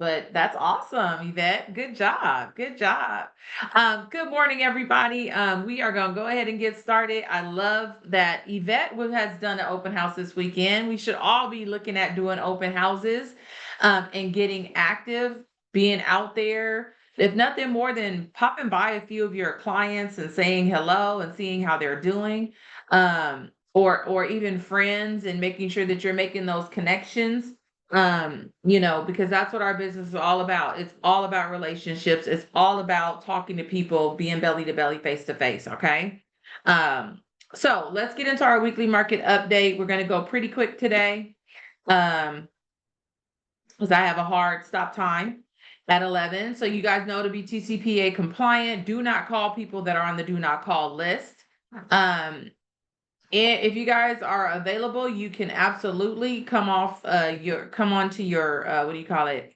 but that's awesome, Yvette. Good job. Good job. Good morning, everybody. We are going to go ahead and get started. I love that Yvette has done an open house this weekend. We should all be looking at doing open houses and getting active, being out there. If nothing more than popping by a few of your clients and saying hello and seeing how they're doing. Or even friends and making sure that you're making those connections because that's what our business is all about. It's all about relationships. It's all about talking to people, being belly to belly, face to face. Okay. Um, so let's get into our weekly market update. We're going to go pretty quick today. Um, because I have a hard stop time at 11. So you guys know, to be TCPA compliant, do not call people that are on the do not call list. Um, and if you guys are available, you can absolutely come onto your what do you call it?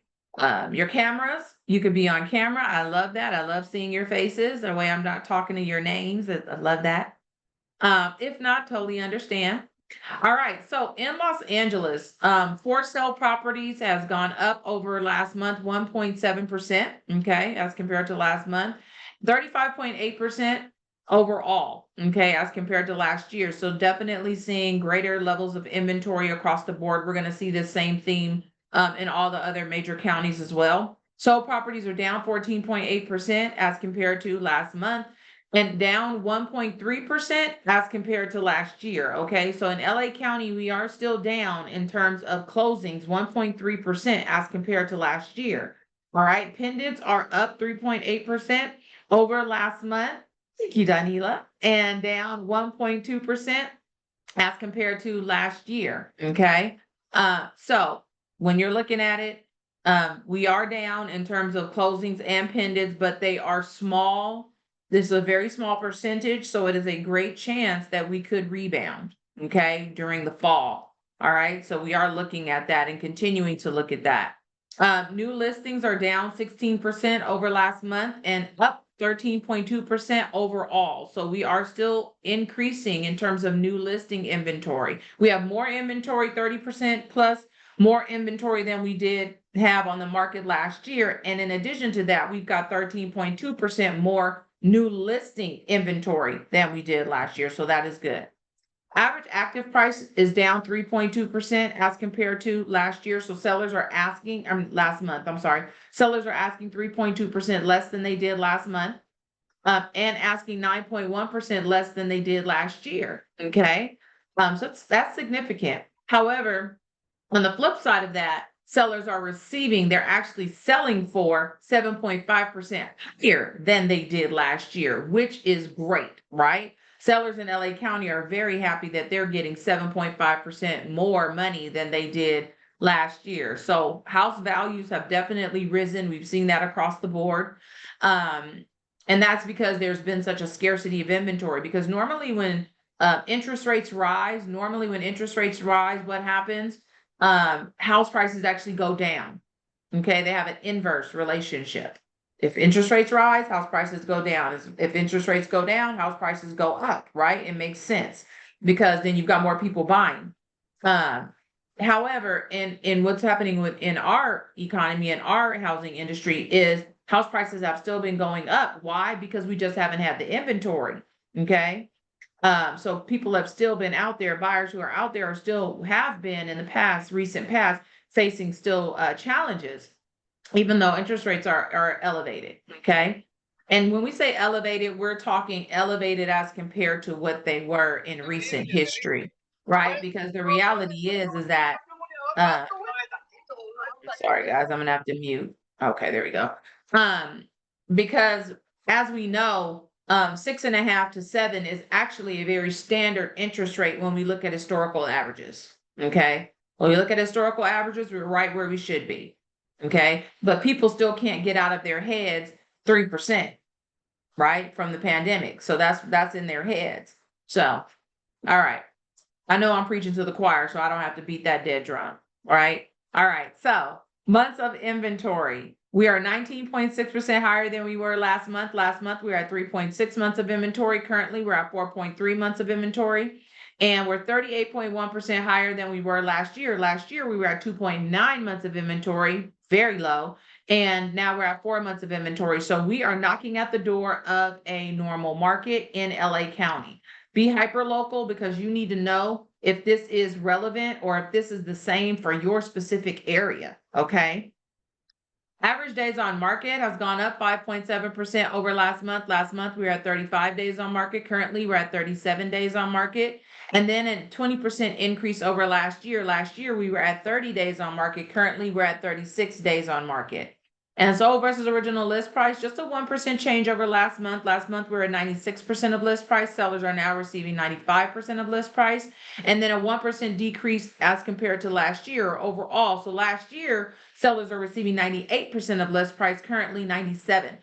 Your cameras. You could be on camera. I love that. I love seeing your faces. The way I'm not talking to your names. I love that. If not, totally understand. All right. So in Los Angeles, for sale properties has gone up over last month, 1.7%. Okay, as compared to last month, 35.8% overall. Okay, as compared to last year. So definitely seeing greater levels of inventory across the board. We're going to see the same theme in all the other major counties as well. So properties are down 14.8% as compared to last month and down 1.3% as compared to last year. Okay, so in LA County, we are still down in terms of closings, 1.3% as compared to last year. All right, pendants are up 3.8% over last month. Thank you, Danila, and down 1.2% as compared to last year. Okay, so when you're looking at it, we are down in terms of closings and pendants, but they are small. This is a very small percentage, so it is a great chance that we could rebound, okay, during the fall. All right, so we are looking at that and continuing to look at that. New listings are down 16% over last month and up 13.2% overall. So we are still increasing in terms of new listing inventory. We have more inventory, 30% plus more inventory than we did have on the market last year. And in addition to that, we've got 13.2% more new listing inventory than we did last year. So that is good. Average active price is down 3.2% as compared to last year. So sellers are asking, last month, I'm sorry. Sellers are asking 3.2% less than they did last month, and asking 9.1% less than they did last year. Okay. So that's significant. However, on the flip side of that, sellers are receiving, they're actually selling for 7.5% higher than they did last year, which is great, right? Sellers in LA County are very happy that they're getting 7.5% more money than they did last year. So house values have definitely risen. We've seen that across the board. And that's because there's been such a scarcity of inventory. Because normally when interest rates rise, what happens? House prices actually go down. Okay, they have an inverse relationship. If interest rates rise, house prices go down. If interest rates go down, house prices go up, right? It makes sense because then you've got more people buying. However, in what's happening in our economy and our housing industry is house prices have still been going up. Why? Because we just haven't had the inventory. Okay. So people have still been out there, buyers who are out there have been in the recent past, facing still challenges, even though interest rates are elevated. Okay. And when we say elevated, we're talking elevated as compared to what they were in recent history, right? Because the reality is that, uh, sorry guys, I'm gonna have to mute. Okay, there we go. Because as we know, 6.5 to 7 is actually a very standard interest rate when we look at historical averages. Okay. When we look at historical averages, we're right where we should be. Okay. But people still can't get out of their heads 3%, right? From the pandemic. So that's in their heads. So, all right. I know I'm preaching to the choir, so I don't have to beat that dead drum. Right. All right. So months of inventory. We are 19.6% higher than we were last month. Last month, we were at 3.6 months of inventory. Currently, we're at 4.3 months of inventory. And we're 38.1% higher than we were last year. Last year, we were at 2.9 months of inventory. very low. And now we're at 4 months of inventory. So we are knocking at the door of a normal market in LA County. Be hyper local because you need to know if this is relevant or if this is the same for your specific area. Okay. Average days on market has gone up 5.7% over last month. Last month, we were at 35 days on market. Currently, we're at 37 days on market. And then a 20% increase over last year. Last year, we were at 30 days on market. Currently, we're at 36 days on market. And sold versus original list price, just a 1% change over last month. Last month, we were at 96% of list price. Sellers are now receiving 95% of list price. And then a 1% decrease as compared to last year overall. So last year, sellers are receiving 98% of list price, currently 97%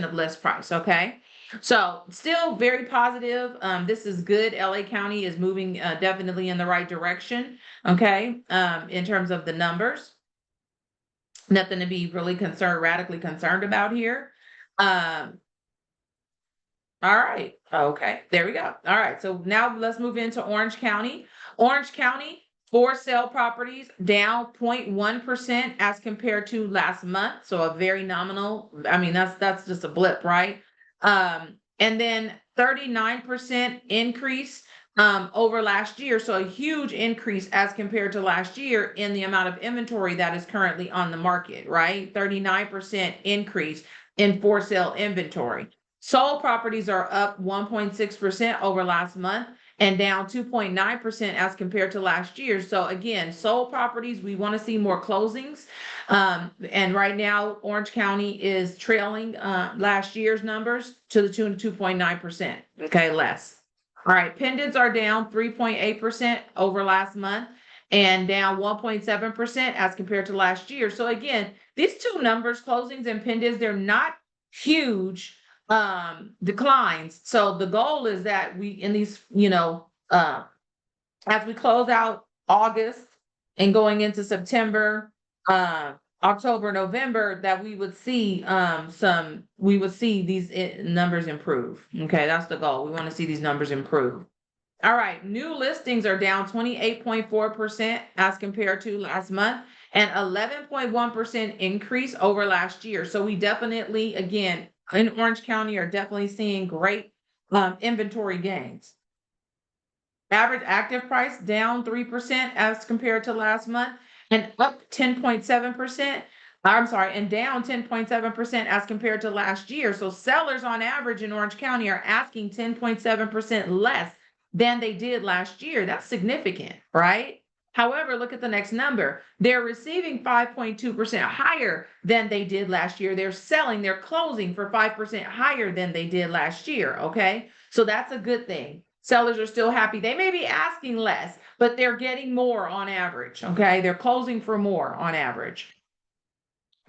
of list price. Okay. So still very positive. This is good. LA County is moving definitely in the right direction. Okay. In terms of the numbers. Nothing to be really radically concerned about here. All right. Okay. There we go. All right. So now let's move into Orange County. Orange County, for sale properties down 0.1% as compared to last month. So a very nominal. I mean, that's just a blip, right? And then 39% increase over last year. So a huge increase as compared to last year in the amount of inventory that is currently on the market, right? 39% increase in for sale inventory. Sold properties are up 1.6% over last month and down 2.9% as compared to last year. So again, sold properties, we want to see more closings. And right now, Orange County is trailing last year's numbers to the tune of 2.9%. Okay, less. All right, pendants are down 3.8% over last month and down 1.7% as compared to last year. So again, these two numbers, closings and pendants, they're not huge declines. So the goal is that we in these, as we close out August and going into September, October, November, that we would see these numbers improve. Okay, that's the goal. We want to see these numbers improve. All right, new listings are down 28.4% as compared to last month and 11.1% increase over last year. So we definitely, again, in Orange County are definitely seeing great inventory gains. Average active price down 3% as compared to last month and up 10.7%. I'm sorry, and down 10.7% as compared to last year. So sellers on average in Orange County are asking 10.7% less than they did last year. That's significant, right? However, look at the next number. They're receiving 5.2% higher than they did last year. They're closing for 5% higher than they did last year. Okay. So that's a good thing. Sellers are still happy. They may be asking less, but they're getting more on average. Okay. They're closing for more on average.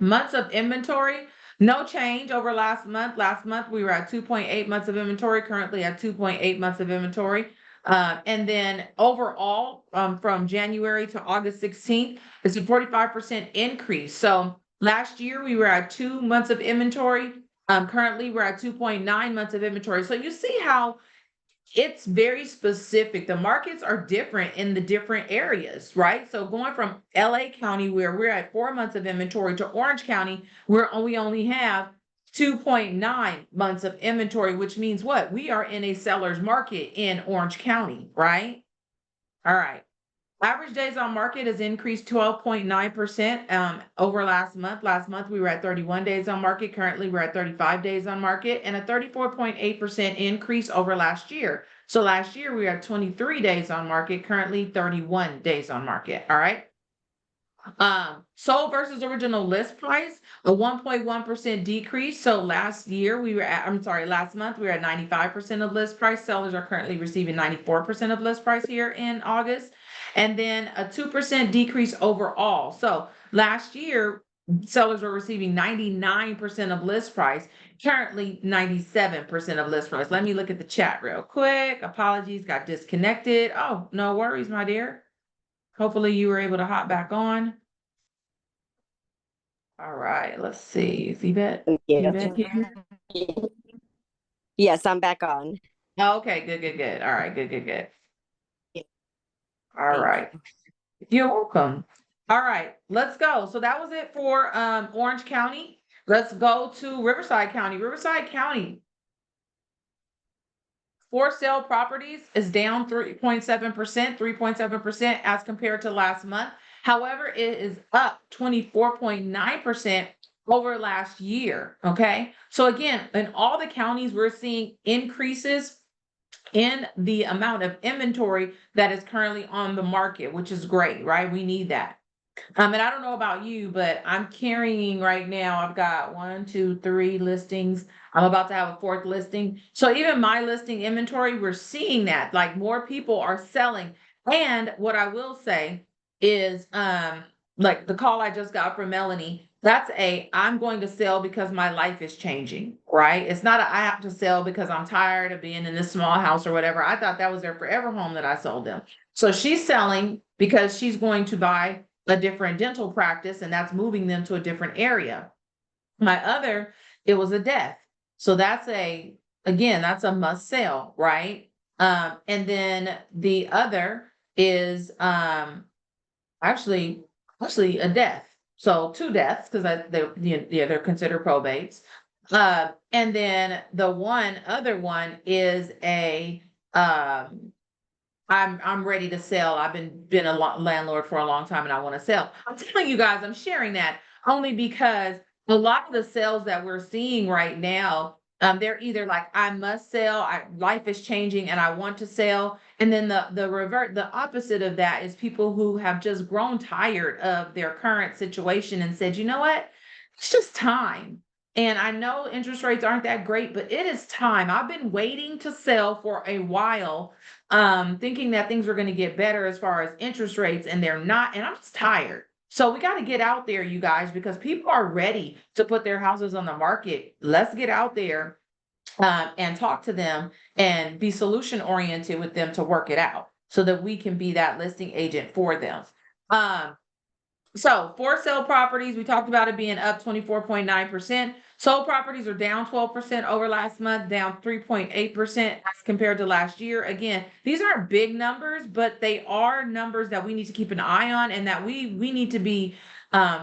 Months of inventory, no change over last month. Last month, we were at 2.8 months of inventory, currently at 2.8 months of inventory. And then overall, from January to August 16th, it's a 45% increase. So last year, we were at 2 months of inventory. Currently, we're at 2.9 months of inventory. So you see how it's very specific. The markets are different in the different areas, right? So going from LA County, where we're at 4 months of inventory, to Orange County, where we only have 2.9 months of inventory, which means what? We are in a seller's market in Orange County, right? All right. Average days on market has increased 12.9% over last month. Last month, we were at 31 days on market. Currently, we're at 35 days on market and a 34.8% increase over last year. So last year, we were at 23 days on market, currently 31 days on market. All right. Sold versus original list price, a 1.1% decrease. So last month, we were at 95% of list price. Sellers are currently receiving 94% of list price here in August. And then a 2% decrease overall. So last year, sellers were receiving 99% of list price, currently 97% of list price. Let me look at the chat real quick. Apologies, got disconnected. Oh, no worries, my dear. Hopefully you were able to hop back on. All right, let's see. Is Yvette? Yvette here? Yes, I'm back on. Oh, okay, good. All right, good. Yeah. All right. You're welcome. All right, let's go. So that was it for Orange County. Let's go to Riverside County. Riverside County, for sale properties is down 3.7%, 3.7% as compared to last month. However, it is up 24.9% over last year. Okay. So again, in all the counties, we're seeing increases in the amount of inventory that is currently on the market, which is great, right? We need that. And I don't know about you, but I'm carrying right now, I've got one, two, three listings. I'm about to have a fourth listing. So even my listing inventory, we're seeing that like more people are selling. And what I will say is, like the call I just got from Melanie, that's I'm going to sell because my life is changing, right? It's not I have to sell because I'm tired of being in this small house or whatever. I thought that was their forever home that I sold them. So she's selling because she's going to buy a different dental practice, and that's moving them to a different area. My other, it was a death. So again, that's a must sell, right? And then the other is actually, actually a death. So two deaths, because they're considered probates. And then the other one is I'm ready to sell. I've been a landlord for a long time and I want to sell. I'm telling you guys, I'm sharing that only because a lot of the sales that we're seeing right now, they're either like I must sell, life is changing and I want to sell. And then the opposite of that is people who have just grown tired of their current situation and said, you know what? It's just time. And I know interest rates aren't that great, but it is time. I've been waiting to sell for a while, thinking that things were going to get better as far as interest rates, and they're not. And I'm just tired. So we got to get out there, you guys, because people are ready to put their houses on the market. Let's get out there and talk to them and be solution oriented with them to work it out so that we can be that listing agent for them. Um, so for sale properties, we talked about it being up 24.9%. Sold properties are down 12% over last month, down 3.8% as compared to last year. Again, these aren't big numbers, but they are numbers that we need to keep an eye on and that we need to be,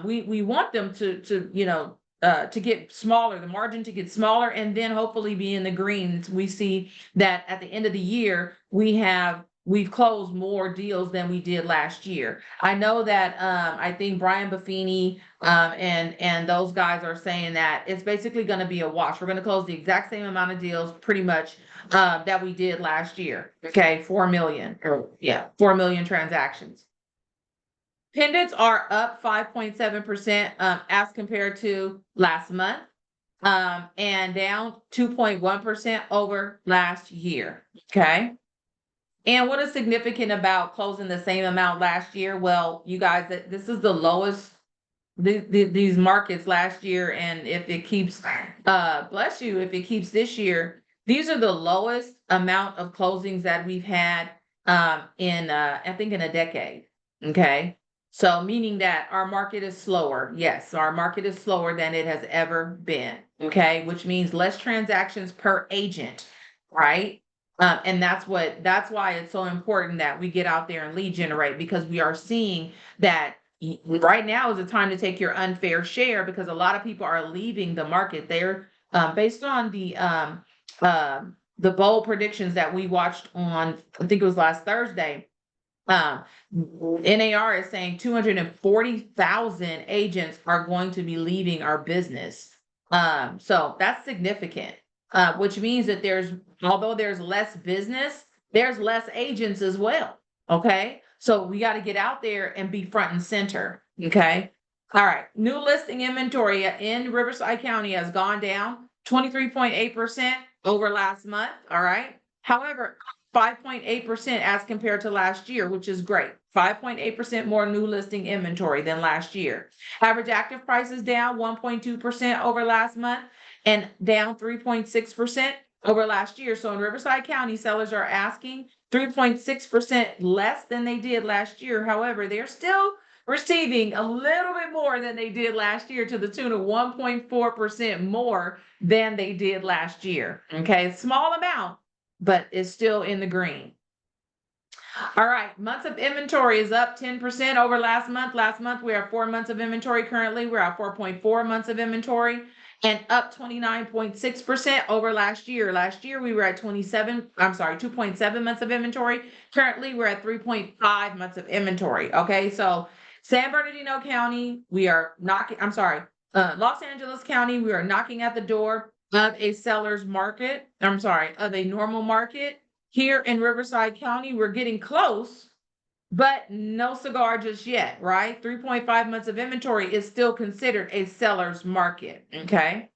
we want them to get smaller, the margin to get smaller, and then hopefully be in the greens. We see that at the end of the year, we've closed more deals than we did last year. I know that I think Brian Buffini and those guys are saying that it's basically going to be a wash. We're going to close the exact same amount of deals pretty much that we did last year. Okay, 4 million, 4 million transactions. Pendants are up 5.7% as compared to last month, and down 2.1% over last year. Okay. And what is significant about closing the same amount last year? Well, you guys, this is the lowest these markets last year, and if it keeps, bless you, if it keeps this year, these are the lowest amount of closings that we've had in I think in a decade. Okay, so meaning that our market is slower. Yes, our market is slower than it has ever been. Okay, which means less transactions per agent, right? And that's why it's so important that we get out there and lead generate, because we are seeing that right now is the time to take your unfair share, because a lot of people are leaving the market. They're based on the bold predictions that we watched on, I think it was last Thursday. NAR is saying 240,000 agents are going to be leaving our business. So that's significant, which means that although there's less business, there's less agents as well. Okay. So we got to get out there and be front and center. Okay. All right. New listing inventory in Riverside County has gone down 23.8% over last month. All right. However, 5.8% as compared to last year, which is great. 5.8% more new listing inventory than last year. Average active prices down 1.2% over last month and down 3.6% over last year. So in Riverside County, sellers are asking 3.6% less than they did last year. However, they're still receiving a little bit more than they did last year, to the tune of 1.4% more than they did last year. Okay, small amount, but it's still in the green. All right, months of inventory is up 10% over last month. Last month we are 4 months of inventory. Currently, we're at 4.4 months of inventory and up 29.6% over last year. Last year we were at 2.7 months of inventory. Currently, we're at 3.5 months of inventory. Okay, so San Bernardino County, we are knocking, Los Angeles County, we are knocking at the door of a seller's market. Of a normal market. Here in Riverside County, we're getting close, but no cigar just yet, right? 3.5 months of inventory is still considered a seller's market. Okay.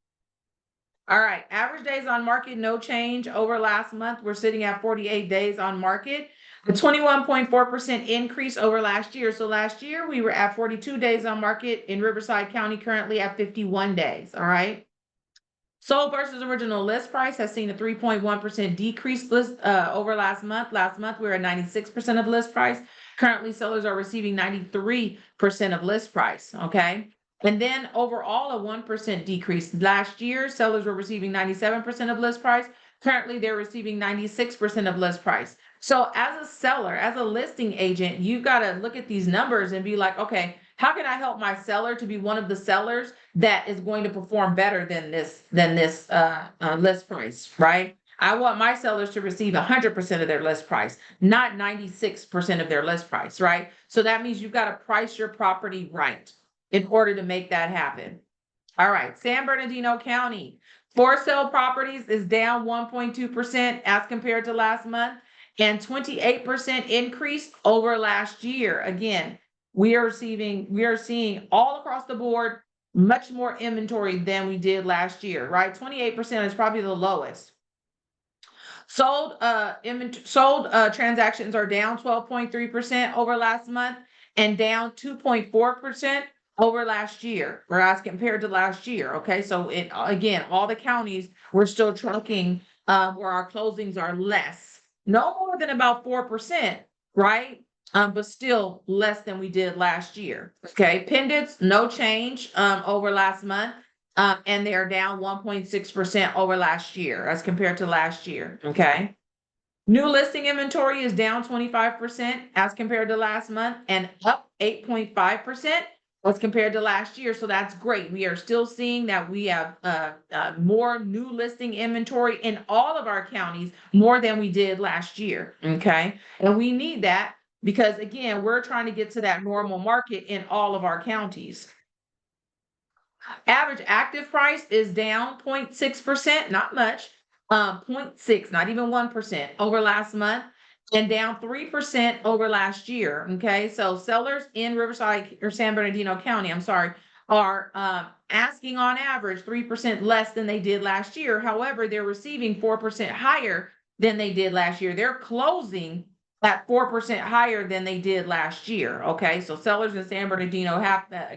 All right. Average days on market, no change over last month. We're sitting at 48 days on market, a 21.4% increase over last year. So last year we were at 42 days on market in Riverside County, currently at 51 days. All right. Sold versus original list price has seen a 3.1% decrease over last month. Last month, we were at 96% of list price. Currently, sellers are receiving 93% of list price. Okay. And then overall, a 1% decrease. Last year, sellers were receiving 97% of list price. Currently, they're receiving 96% of list price. So, as a seller, as a listing agent, you've got to look at these numbers and be like, okay, how can I help my seller to be one of the sellers that is going to perform better than this list price, right? I want my sellers to receive 100% of their list price, not 96% of their list price, right? So that means you've got to price your property right in order to make that happen. All right, San Bernardino County, for sale properties is down 1.2% as compared to last month and 28% increase over last year. Again, we are seeing all across the board much more inventory than we did last year, right? 28% is probably the lowest. Sold transactions are down 12.3% over last month and down 2.4% over last year, whereas compared to last year. Okay, so again, all the counties we're still tracking where our closings are less, no more than about 4%, right? But still less than we did last year. Okay, pendants, no change over last month, and they are down 1.6% over last year as compared to last year. Okay, new listing inventory is down 25% as compared to last month and up 8.5% as compared to last year. So that's great. We are still seeing that we have more new listing inventory in all of our counties, more than we did last year. Okay, and we need that, because again, we're trying to get to that normal market in all of our counties. Average active price is down 0.6%, not much, 0.6, not even 1% over last month, and down 3% over last year. Okay, so sellers in Riverside or San Bernardino County, are asking on average 3% less than they did last year. However, they're receiving 4% higher than they did last year. They're closing at 4% higher than they did last year. Okay, so sellers in San Bernardino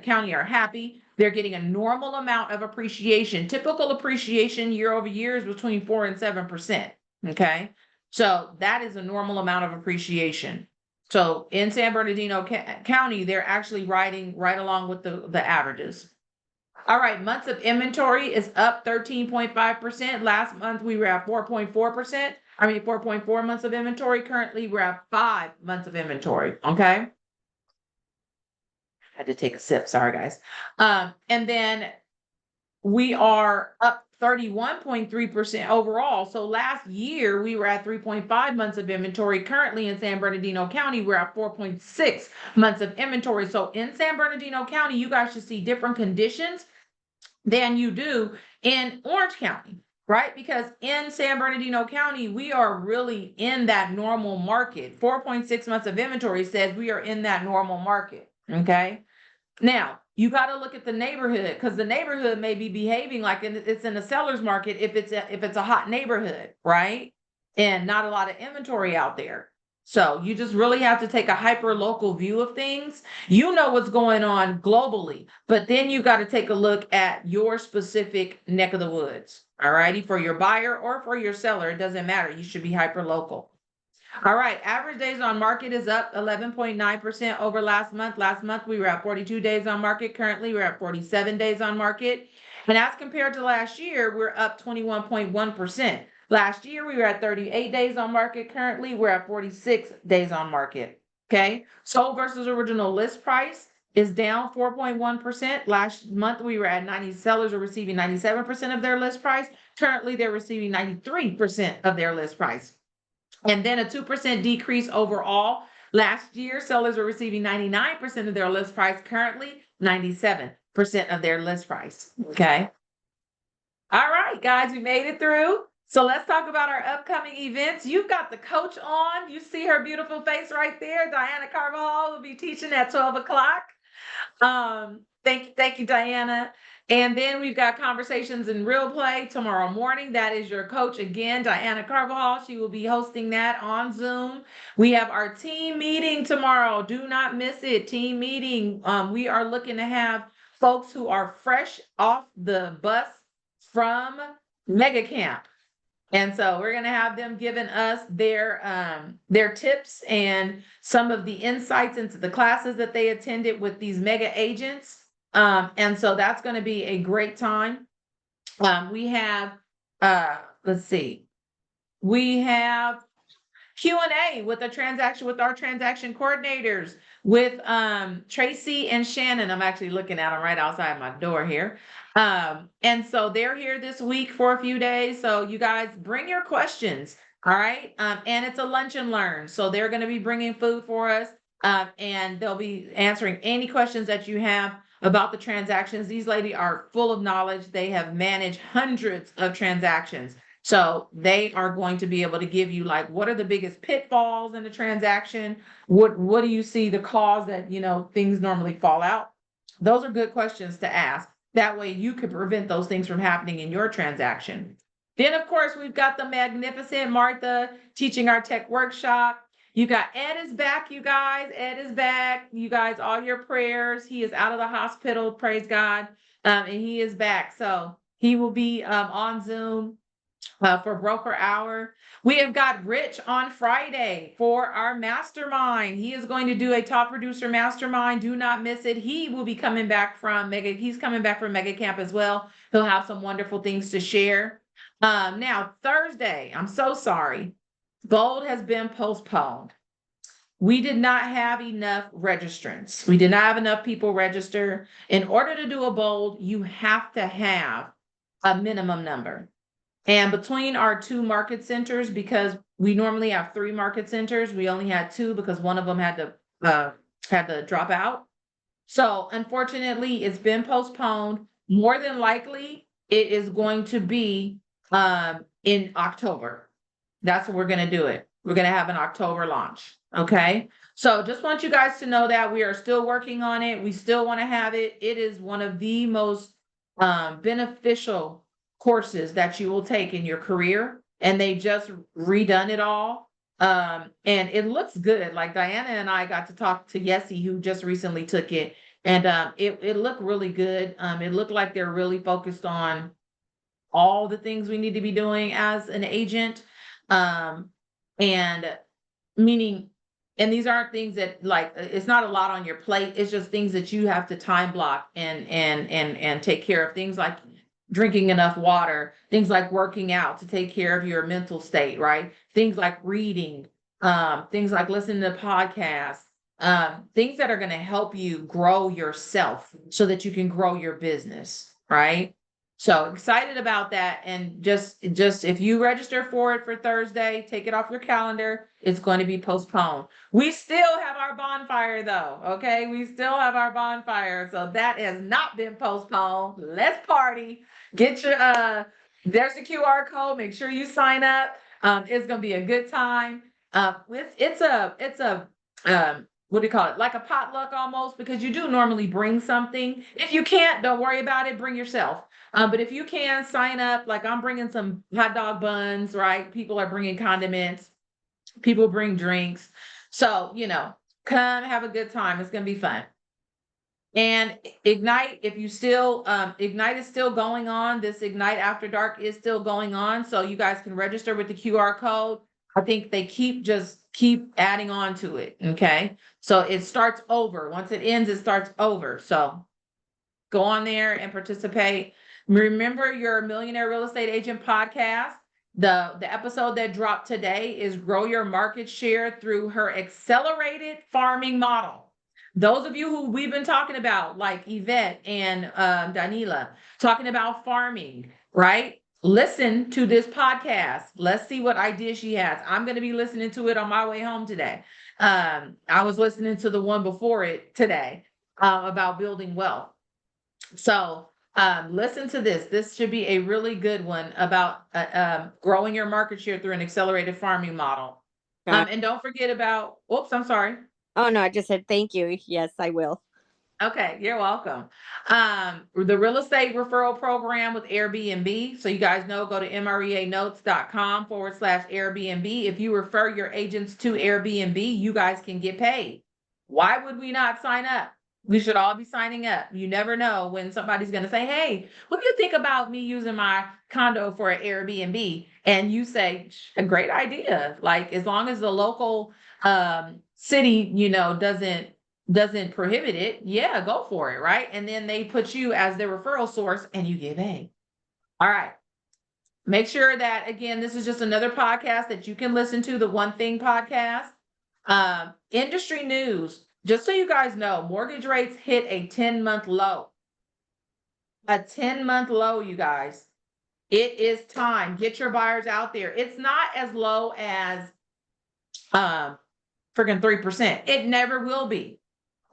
County are happy. They're getting a normal amount of appreciation. Typical appreciation year over year is between 4 and 7%. Okay, so that is a normal amount of appreciation. So in San Bernardino County, they're actually riding right along with the averages. All right, months of inventory is up 13.5%. Last month we were at 4.4%. 4.4 months of inventory. Currently, we're at 5 months of inventory. Okay. Had to take a sip. Sorry, guys. And then we are up 31.3% overall. So last year we were at 3.5 months of inventory. Currently in San Bernardino County, we're at 4.6 months of inventory. So in San Bernardino County, you guys should see different conditions than you do in Orange County. Right? Because in San Bernardino County, we are really in that normal market. 4.6 months of inventory says we are in that normal market. Okay. Now, you got to look at the neighborhood, because the neighborhood may be behaving like it's in a seller's market if it's a hot neighborhood, right? And not a lot of inventory out there. So you just really have to take a hyper local view of things. You know what's going on globally, but then you got to take a look at your specific neck of the woods. All righty, for your buyer or for your seller, it doesn't matter. You should be hyper local. All right, average days on market is up 11.9% over last month. Last month we were at 42 days on market. Currently we're at 47 days on market. And as compared to last year, we're up 21.1%. Last year, we were at 38 days on market. Currently, we're at 46 days on market. Okay. Sold versus original list price is down 4.1%. Last month, we were at 90. Sellers are receiving 97% of their list price. Currently, they're receiving 93% of their list price. And then a 2% decrease overall. Last year, sellers were receiving 99% of their list price. Currently, 97% of their list price. Okay. All right, guys, we made it through. So let's talk about our upcoming events. You've got the coach on. You see her beautiful face right there. Diana Carvajal will be teaching at 12 o'clock. Thank you, Diana. And then we've got conversations in real play tomorrow morning. That is your coach again, Diana Carvajal. She will be hosting that on Zoom. We have our team meeting tomorrow. Do not miss it. Team meeting. We are looking to have folks who are fresh off the bus from Mega Camp. And so we're going to have them giving us their tips and some of the insights into the classes that they attended with these mega agents. And so that's going to be a great time. We have, let's see, we have Q&A with our transaction coordinators with Tracy and Shannon. I'm actually looking at them right outside my door here. And so they're here this week for a few days. So you guys bring your questions. All right. And it's a lunch and learn. So they're going to be bringing food for us. And they'll be answering any questions that you have about the transactions. These ladies are full of knowledge. They have managed hundreds of transactions. So they are going to be able to give you like, what are the biggest pitfalls in the transaction? What do you see the cause that, things normally fall out? Those are good questions to ask. That way you could prevent those things from happening in your transaction. Then, of course, we've got the magnificent Martha teaching our tech workshop. You got Ed is back, you guys. Ed is back. You guys, all your prayers. He is out of the hospital, praise God. And he is back. So he will be on Zoom for broker hour. We have got Rich on Friday for our mastermind. He is going to do a top producer mastermind. Do not miss it. He will be coming back from He's coming back from Mega Camp as well. He'll have some wonderful things to share. Now Thursday, I'm so sorry. Bold has been postponed. We did not have enough registrants. We did not have enough people register. In order to do a bold, you have to have a minimum number. And between our two market centers, because we normally have 3 market centers, we only had 2 because one of them had to drop out. So unfortunately, it's been postponed. More than likely, it is going to be in October. That's what we're going to do it. We're going to have an October launch. Okay. So just want you guys to know that we are still working on it. We still want to have it. It is one of the most beneficial courses that you will take in your career, and they just redone it all. And it looks good. Like Diana and I got to talk to Yessie, who just recently took it, and it looked really good. It looked like they're really focused on all the things we need to be doing as an agent. And meaning, and these aren't things that like, it's not a lot on your plate. It's just things that you have to time block and take care of. Things like drinking enough water, things like working out to take care of your mental state, right? Things like reading, things like listening to podcasts, things that are going to help you grow yourself so that you can grow your business, right? So excited about that. And just if you register for it for Thursday, take it off your calendar. It's going to be postponed. We still have our bonfire though. Okay. We still have our bonfire. So that has not been postponed. Let's party. Get your, there's the QR code. Make sure you sign up. It's going to be a good time. It's a, what do you call it? Like a potluck almost, because you do normally bring something. If you can't, don't worry about it. Bring yourself. But if you can sign up, like I'm bringing some hot dog buns, right? People are bringing condiments. People bring drinks. So, come have a good time. It's going to be fun. And Ignite, if you still, Ignite is still going on. This Ignite After Dark is still going on. So you guys can register with the QR code. I think they keep adding on to it. Okay. So it starts over. Once it ends, it starts over. So go on there and participate. Remember your Millionaire Real Estate Agent podcast. The episode that dropped today is grow your market share through her accelerated farming model. Those of you who we've been talking about, like Yvette and Danila, talking about farming, right? Listen to this podcast. Let's see what idea she has. I'm going to be listening to it on my way home today. I was listening to the one before it today about building wealth. So listen to this. This should be a really good one about growing your market share through an accelerated farming model. And don't forget about, oops, I'm sorry. Oh, no, I just said thank you. Yes, I will. Okay, you're welcome. The real estate referral program with Airbnb. So you guys know, go to mreanotes.com/Airbnb. If you refer your agents to Airbnb, you guys can get paid. Why would we not sign up? We should all be signing up. You never know when somebody's going to say, hey, what do you think about me using my condo for an Airbnb? And you say, a great idea. Like, as long as the local city, doesn't prohibit it, yeah, go for it, right? And then they put you as their referral source and you get paid. All right. Make sure that, again, this is just another podcast that you can listen to, the One Thing podcast. Industry news, just so you guys know, mortgage rates hit a 10-month low. A 10-month low, you guys. It is time. Get your buyers out there. It's not as low as freaking 3%. It never will be.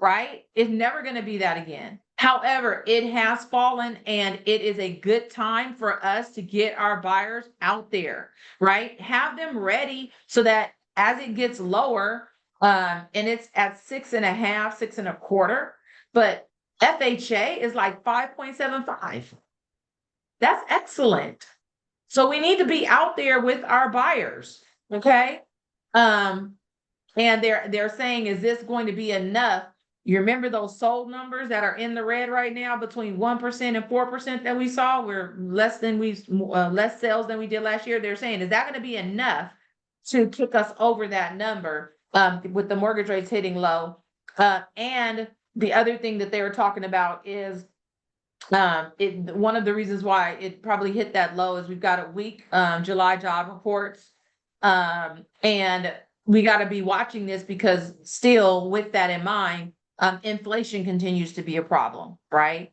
Right? It's never going to be that again. However, it has fallen and it is a good time for us to get our buyers out there, right? Have them ready so that as it gets lower, and it's at 6.5, 6.25, but FHA is like 5.75. That's excellent. So we need to be out there with our buyers. Okay. And they're saying, is this going to be enough? You remember those sold numbers that are in the red right now, between 1% and 4% that we saw? We're less sales than we did last year. They're saying, is that going to be enough to kick us over that number with the mortgage rates hitting low? And the other thing that they were talking about is one of the reasons why it probably hit that low is we've got a weak July job reports, and we got to be watching this because still, with that in mind, inflation continues to be a problem, right?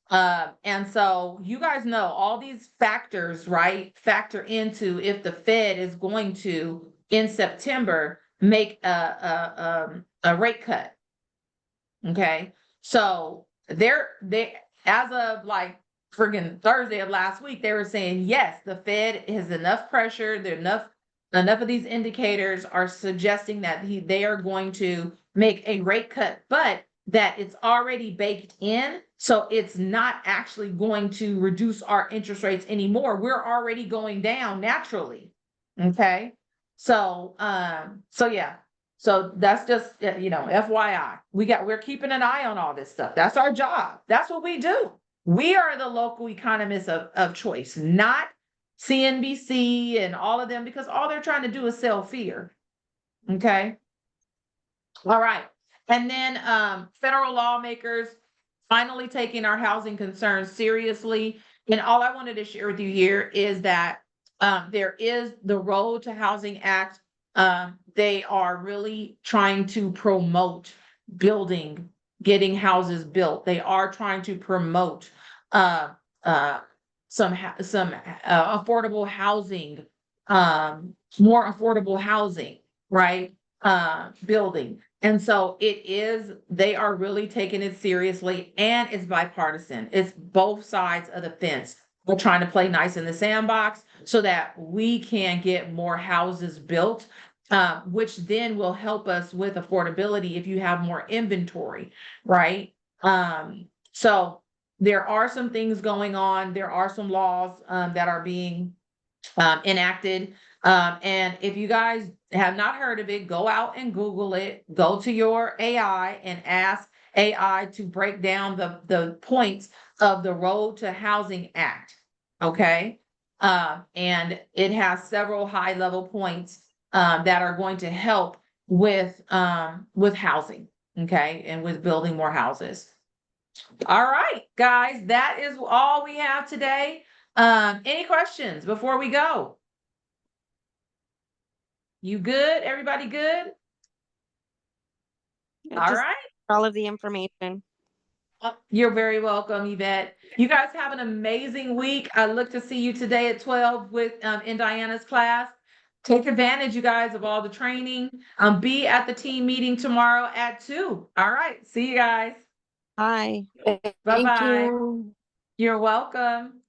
And so you guys know all these factors, right, factor into if the Fed is going to, in September, make a rate cut. Okay, so they as of like friggin' Thursday of last week, they were saying yes, the Fed has enough pressure. There enough of these indicators are suggesting that they are going to make a rate cut, but that it's already baked in. So it's not actually going to reduce our interest rates anymore. We're already going down naturally. Okay. So, yeah. So that's just, FYI, we're keeping an eye on all this stuff. That's our job. That's what we do. We are the local economists of choice, not CNBC and all of them, because all they're trying to do is sell fear. Okay. All right. And then federal lawmakers finally taking our housing concerns seriously. And all I wanted to share with you here is that there is the Road to Housing Act. They are really trying to promote getting houses built. They are trying to promote some affordable housing, more affordable housing, right? Building. And so they are really taking it seriously, and it's bipartisan. It's both sides of the fence. We're trying to play nice in the sandbox so that we can get more houses built, which then will help us with affordability if you have more inventory, right? So there are some things going on. There are some laws that are being enacted. And if you guys have not heard of it, go out and Google it. Go to your AI and ask AI to break down the points of the Road to Housing Act. Okay. And it has several high level points that are going to help with housing. Okay. And with building more houses. All right, guys, that is all we have today. Any questions before we go? You good? Everybody good? Yeah, All just right. all of the information. You're very welcome, Yvette. You guys have an amazing week. I look to see you today at 12 with in Diana's class. Take advantage, you guys, of all the training. Be at the team meeting tomorrow at 2. All right. See you guys. Hi. Bye Thank bye. you. You're welcome.